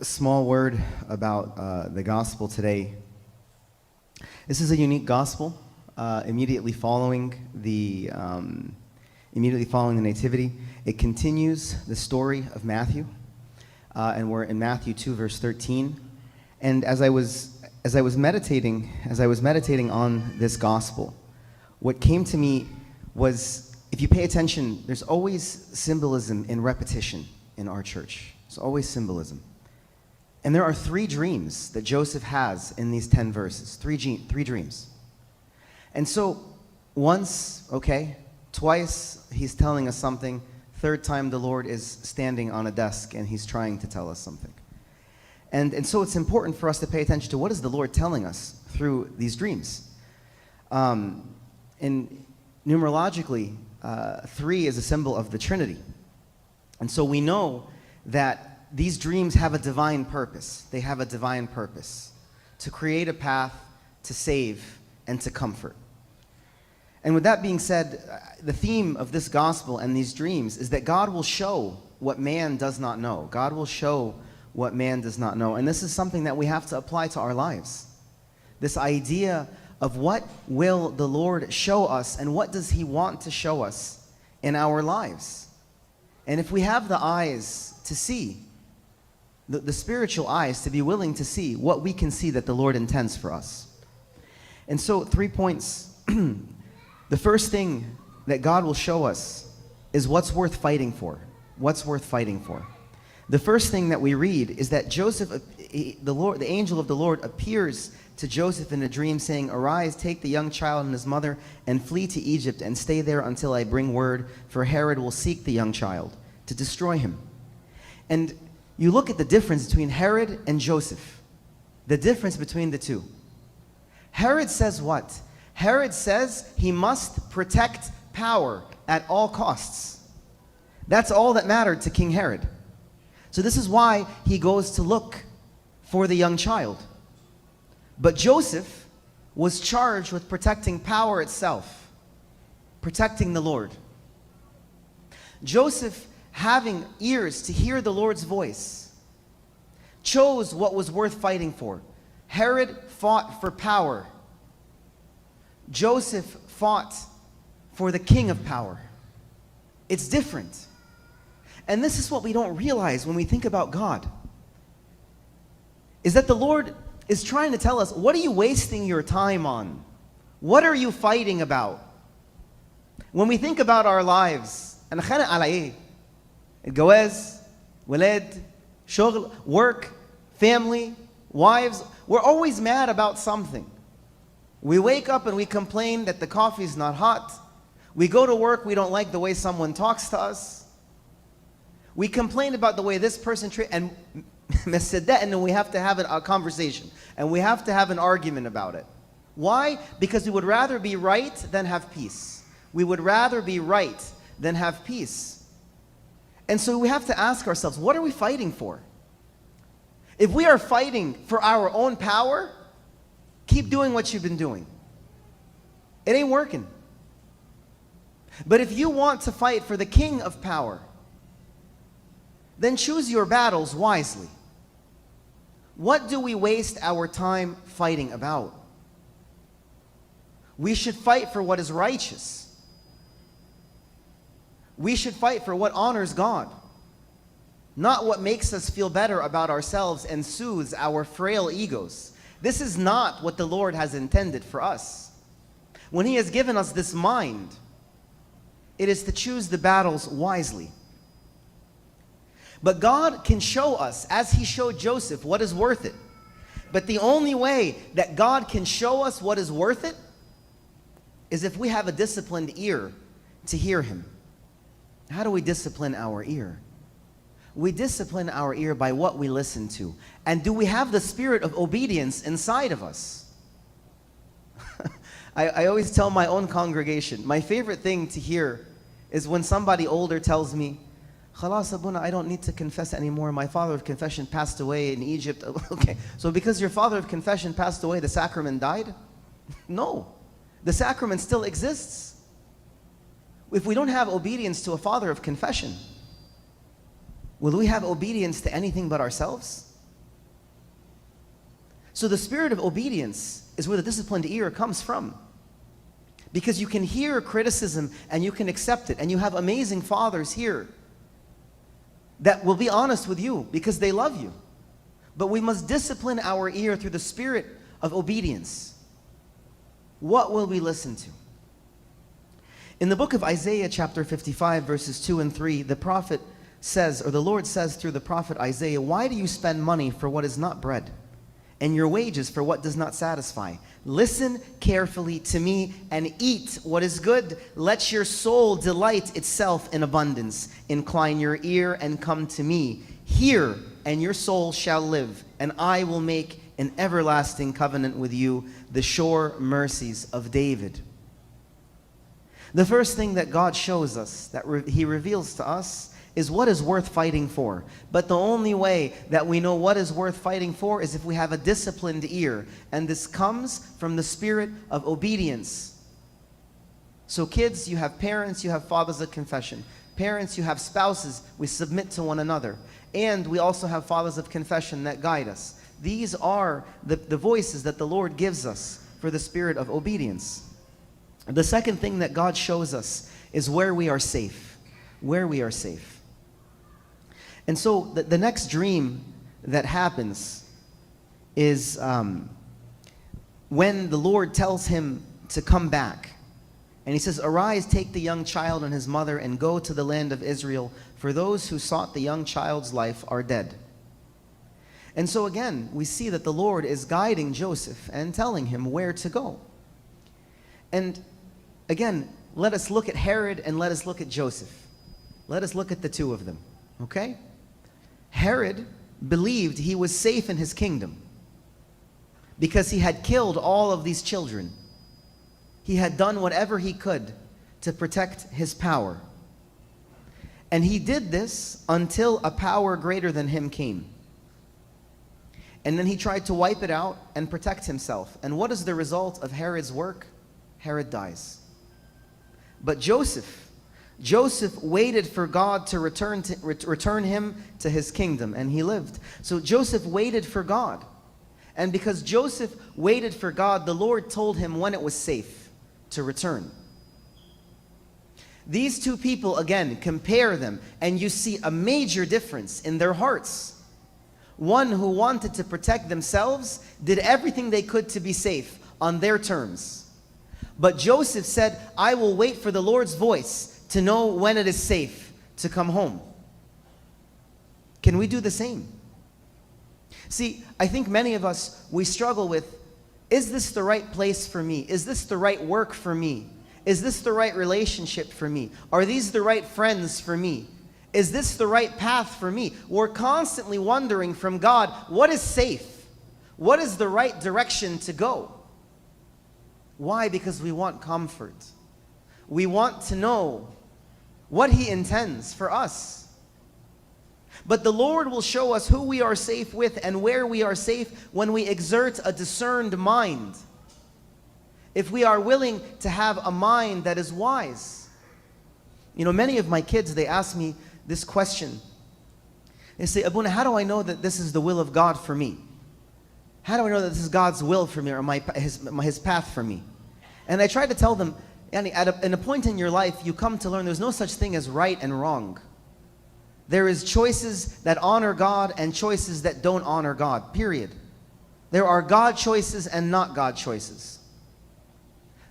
A small word about the gospel today. This is a unique gospel, immediately following the nativity. It continues the story of Matthew, and we're in Matthew 2, verse 13. And as I was meditating on this gospel, what came to me was, if you pay attention, there's always symbolism in repetition in our church. There's always symbolism. And there are three dreams that Joseph has in these 10 verses. Three dreams. And so once, okay, twice he's telling us something. Third time the Lord is standing on a desk and he's trying to tell us something. And so it's important for us to pay attention to what is the Lord telling us through these dreams. And numerologically, 3 is a symbol of the Trinity. And so we know that these dreams have a divine purpose. They have a divine purpose to create a path, to save, and to comfort. And with that being said, the theme of this gospel and these dreams is that God will show what man does not know. God will show what man does not know. And this is something that we have to apply to our lives. This idea of what will the Lord show us and what does he want to show us in our lives. And if we have the eyes to see, the spiritual eyes to be willing to see what we can see that the Lord intends for us. And so 3 points. The first thing that God will show us is what's worth fighting for. What's worth fighting for. The first thing that we read is that Joseph, the angel of the Lord appears to Joseph in a dream saying, "Arise, take the young child and his mother and flee to Egypt and stay there until I bring word, for Herod will seek the young child to destroy him." And you look at the difference between Herod and Joseph, the difference between the two. Herod says what? Herod says he must protect power at all costs. That's all that mattered to King Herod. So this is why he goes to look for the young child. But Joseph was charged with protecting power itself, protecting the Lord. Joseph, having ears to hear the Lord's voice, chose what was worth fighting for. Herod fought for power. Joseph fought for the king of power. It's different. And this is what we don't realize when we think about God, is that the Lord is trying to tell us, what are you wasting your time on? What are you fighting about? When we think about our lives, الجواز, ولاد, شغل, work, family, wives, we're always mad about something. We wake up and we complain that the coffee is not hot. We go to work, we don't like the way someone talks to us. We complain about the way this person treats, and we have to have a conversation, and we have to have an argument about it. Why? Because we would rather be right than have peace. We would rather be right than have peace. And so we have to ask ourselves, what are we fighting for? If we are fighting for our own power, keep doing what you've been doing. It ain't working. But if you want to fight for the king of power, then choose your battles wisely. What do we waste our time fighting about? We should fight for what is righteous. We should fight for what honors God, not what makes us feel better about ourselves and soothes our frail egos. This is not what the Lord has intended for us. When he has given us this mind, it is to choose the battles wisely. But God can show us, as he showed Joseph, what is worth it. But the only way that God can show us what is worth it is if we have a disciplined ear to hear him. How do we discipline our ear? We discipline our ear by what we listen to. And do we have the spirit of obedience inside of us? I always tell my own congregation, my favorite thing to hear is when somebody older tells me, "Khalas abuna, I don't need to confess anymore. My father of confession passed away in Egypt." Okay, so because your father of confession passed away, the sacrament died? No, the sacrament still exists. If we don't have obedience to a father of confession, will we have obedience to anything but ourselves? So the spirit of obedience is where the disciplined ear comes from. Because you can hear criticism and you can accept it. And you have amazing fathers here that will be honest with you because they love you. But we must discipline our ear through the spirit of obedience. What will we listen to? In the book of Isaiah chapter 55 verses 2 and 3, the prophet says, or the Lord says through the prophet Isaiah, "Why do you spend money for what is not bread, and your wages for what does not satisfy? Listen carefully to me and eat what is good. Let your soul delight itself in abundance. Incline your ear and come to me. Hear, and your soul shall live, and I will make an everlasting covenant with you, the sure mercies of David." The first thing that God shows us, that He reveals to us, is what is worth fighting for. But the only way that we know what is worth fighting for is if we have a disciplined ear. And this comes from the spirit of obedience. So kids, you have parents, you have fathers of confession. Parents, you have spouses, we submit to one another. And we also have fathers of confession that guide us. These are the voices that the Lord gives us for the spirit of obedience. The second thing that God shows us is where we are safe. Where we are safe. And so the next dream that happens is when the Lord tells him to come back. And he says, "Arise, take the young child and his mother and go to the land of Israel, for those who sought the young child's life are dead." And so again, we see that the Lord is guiding Joseph and telling him where to go. And again, let us look at Herod and let us look at Joseph. Let us look at the two of them, okay? Herod believed he was safe in his kingdom because he had killed all of these children. He had done whatever he could to protect his power. And he did this until a power greater than him came. And then he tried to wipe it out and protect himself. And what is the result of Herod's work? Herod dies. But Joseph waited for God to return him to his kingdom, and he lived. So Joseph waited for God. And because Joseph waited for God, the Lord told him when it was safe to return. These two people, again, compare them, and you see a major difference in their hearts. One who wanted to protect themselves did everything they could to be safe on their terms. But Joseph said, "I will wait for the Lord's voice to know when it is safe to come home." Can we do the same? See, I think many of us, we struggle with, is this the right place for me? Is this the right work for me? Is this the right relationship for me? Are these the right friends for me? Is this the right path for me? We're constantly wondering from God, what is safe? What is the right direction to go? Why? Because we want comfort. We want to know what He intends for us. But the Lord will show us who we are safe with and where we are safe when we exert a discerned mind. If we are willing to have a mind that is wise. You know, many of my kids, they ask me this question. They say, "Abuna, how do I know that this is the will of God for me? How do I know that this is God's will for me or his path for me?" And I try to tell them, at a point in your life, you come to learn there's no such thing as right and wrong. There is choices that honor God and choices that don't honor God, period. There are God choices and not God choices.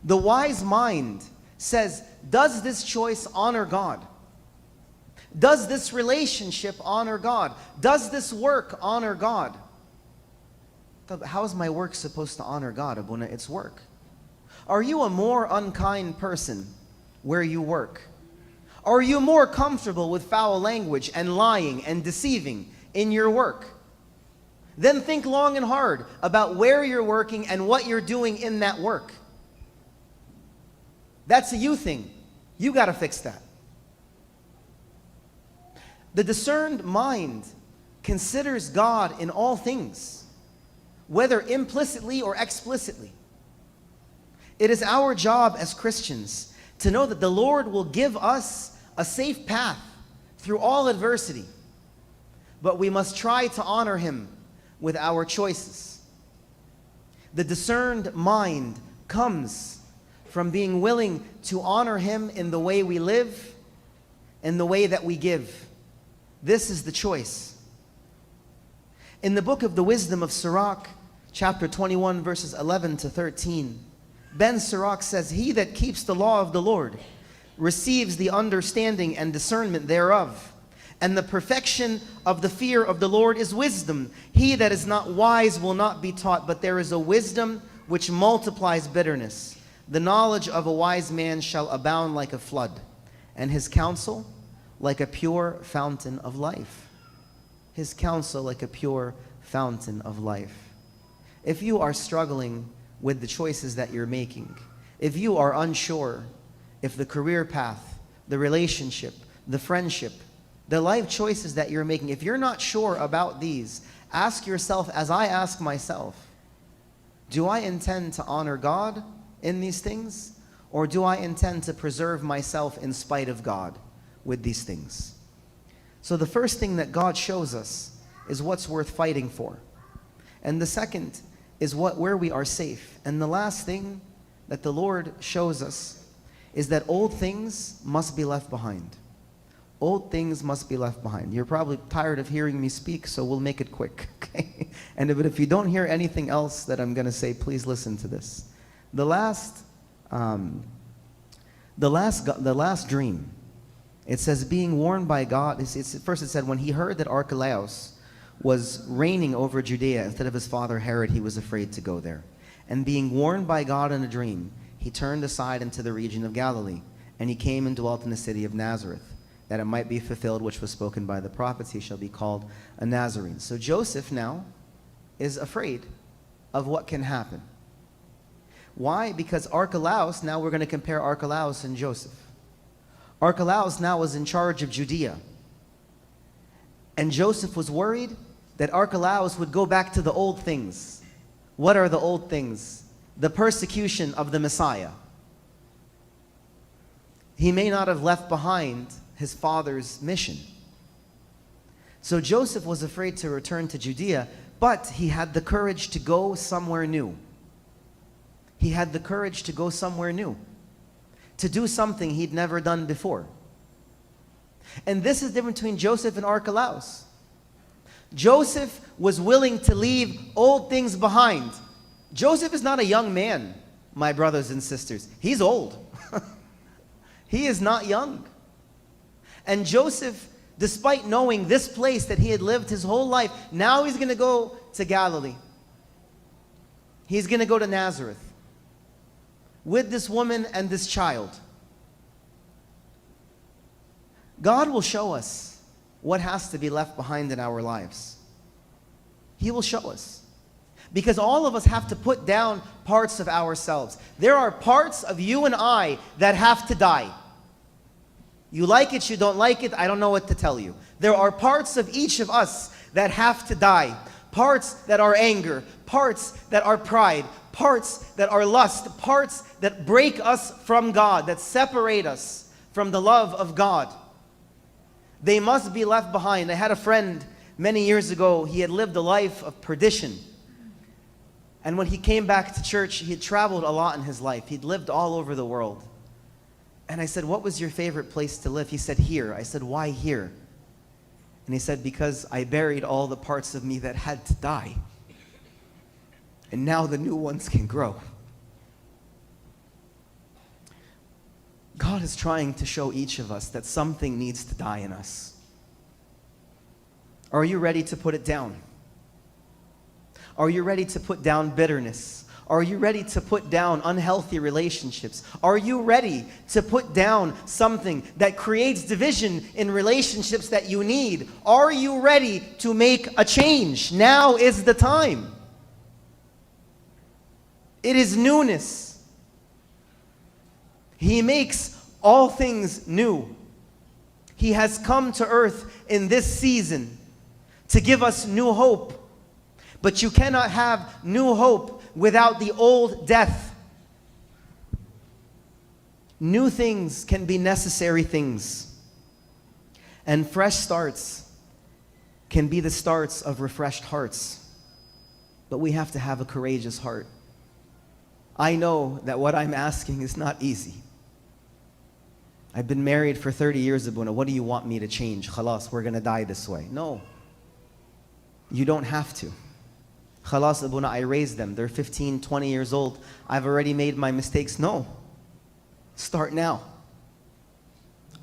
The wise mind says, does this choice honor God? Does this relationship honor God? Does this work honor God? How is my work supposed to honor God, Abuna? It's work. Are you a more unkind person where you work? Are you more comfortable with foul language and lying and deceiving in your work? Then think long and hard about where you're working and what you're doing in that work. That's a you thing. You got to fix that. The discerned mind considers God in all things, whether implicitly or explicitly. It is our job as Christians to know that the Lord will give us a safe path through all adversity, but we must try to honor Him with our choices. The discerned mind comes from being willing to honor Him in the way we live, in the way that we give. This is the choice. In the book of the Wisdom of Sirach, chapter 21, verses 11 to 13, Ben Sirach says, "He that keeps the law of the Lord receives the understanding and discernment thereof. And the perfection of the fear of the Lord is wisdom. He that is not wise will not be taught, but there is a wisdom which multiplies bitterness. The knowledge of a wise man shall abound like a flood, and his counsel like a pure fountain of life." His counsel like a pure fountain of life. If you are struggling with the choices that you're making, if you are unsure if the career path, the relationship, the friendship, the life choices that you're making, if you're not sure about these, ask yourself, as I ask myself, do I intend to honor God in these things? Or do I intend to preserve myself in spite of God with these things? So the first thing that God shows us is what's worth fighting for. And the second is where we are safe. And the last thing that the Lord shows us is that old things must be left behind. Old things must be left behind. You're probably tired of hearing me speak, so we'll make it quick, okay? But if you don't hear anything else that I'm going to say, please listen to this. The last dream, it says, being warned by God. First it said, when he heard that Archelaus was reigning over Judea instead of his father Herod, he was afraid to go there. And being warned by God in a dream, he turned aside into the region of Galilee, and he came and dwelt in the city of Nazareth, that it might be fulfilled which was spoken by the prophets, he shall be called a Nazarene. So Joseph now is afraid of what can happen. Why? Because Archelaus, now we're going to compare Archelaus and Joseph. Archelaus now was in charge of Judea. And Joseph was worried that Archelaus would go back to the old things. What are the old things? The persecution of the Messiah. He may not have left behind his father's mission. So Joseph was afraid to return to Judea, but he had the courage to go somewhere new. He had the courage to go somewhere new, to do something he'd never done before. And this is the difference between Joseph and Archelaus. Joseph was willing to leave old things behind. Joseph is not a young man, my brothers and sisters. He's old. He is not young. And Joseph, despite knowing this place that he had lived his whole life, now he's going to go to Galilee. He's going to go to Nazareth with this woman and this child. God will show us what has to be left behind in our lives. He will show us. Because all of us have to put down parts of ourselves. There are parts of you and I that have to die. You like it, you don't like it, I don't know what to tell you. There are parts of each of us that have to die. Parts that are anger, parts that are pride, parts that are lust, parts that break us from God, that separate us from the love of God. They must be left behind. I had a friend many years ago, he had lived a life of perdition. And when he came back to church, he had traveled a lot in his life. He'd lived all over the world. And I said, what was your favorite place to live? He said, here. I said, why here? And he said, because I buried all the parts of me that had to die. And now the new ones can grow. God is trying to show each of us that something needs to die in us. Are you ready to put it down? Are you ready to put down bitterness? Are you ready to put down unhealthy relationships? Are you ready to put down something that creates division in relationships that you need? Are you ready to make a change? Now is the time. It is newness. He makes all things new. He has come to earth in this season to give us new hope. But you cannot have new hope without the old death. New things can be necessary things. And fresh starts can be the starts of refreshed hearts. But we have to have a courageous heart. I know that what I'm asking is not easy. I've been married for 30 years, Abuna. What do you want me to change? Khalas, we're going to die this way. No. You don't have to. Khalas, Abuna, I raised them. They're 15, 20 years old. I've already made my mistakes. No. Start now.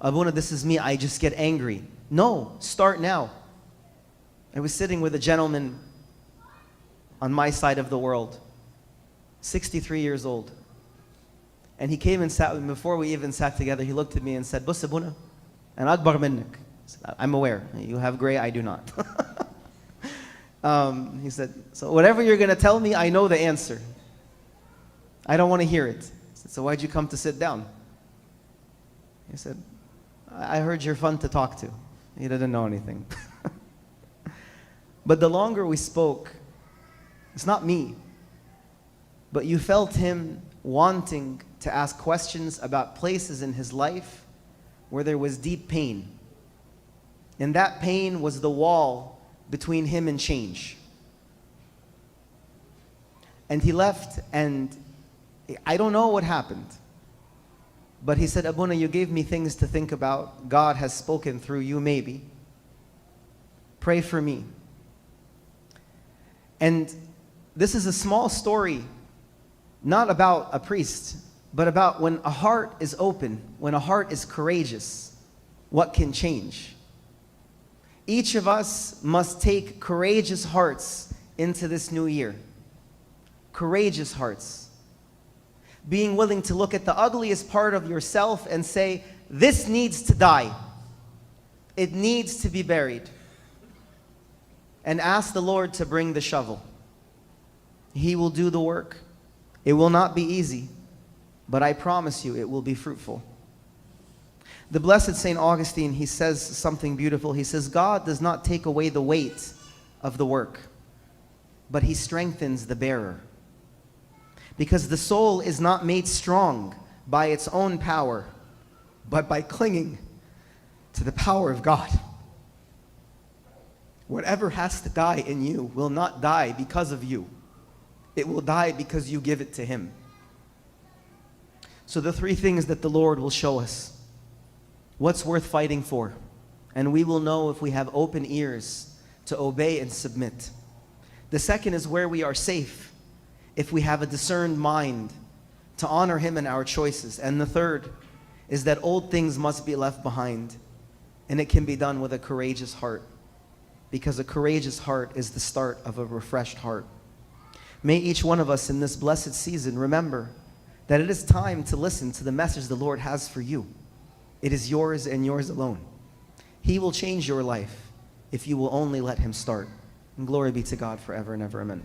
Abuna, this is me. I just get angry. No. Start now. I was sitting with a gentleman on my side of the world, 63 years old. And he came and sat with me. Before we even sat together, he looked at me and said, Bus Abuna, and akbar minnak. I'm aware. You have gray, I do not. He said, so whatever you're going to tell me, I know the answer. I don't want to hear it. I said, so why'd you come to sit down? He said, I heard you're fun to talk to. He didn't know anything. But the longer we spoke, it's not me, but you felt him wanting to ask questions about places in his life where there was deep pain. And that pain was the wall between him and change. And he left, and I don't know what happened, but he said, Abuna, you gave me things to think about. God has spoken through you, maybe. Pray for me. And this is a small story, not about a priest, but about when a heart is open, when a heart is courageous, what can change. Each of us must take courageous hearts into this new year. Courageous hearts. Being willing to look at the ugliest part of yourself and say, this needs to die. It needs to be buried. And ask the Lord to bring the shovel. He will do the work. It will not be easy, but I promise you it will be fruitful. The blessed St. Augustine, he says something beautiful. He says, God does not take away the weight of the work, but he strengthens the bearer. Because the soul is not made strong by its own power, but by clinging to the power of God. Whatever has to die in you will not die because of you. It will die because you give it to him. So the three things that the Lord will show us. What's worth fighting for? And we will know if we have open ears to obey and submit. The second is where we are safe, if we have a discerned mind to honor him in our choices. And the third is that old things must be left behind, and it can be done with a courageous heart, because a courageous heart is the start of a refreshed heart. May each one of us in this blessed season remember that it is time to listen to the message the Lord has for you. It is yours and yours alone. He will change your life if you will only let him start. And glory be to God forever and ever. Amen.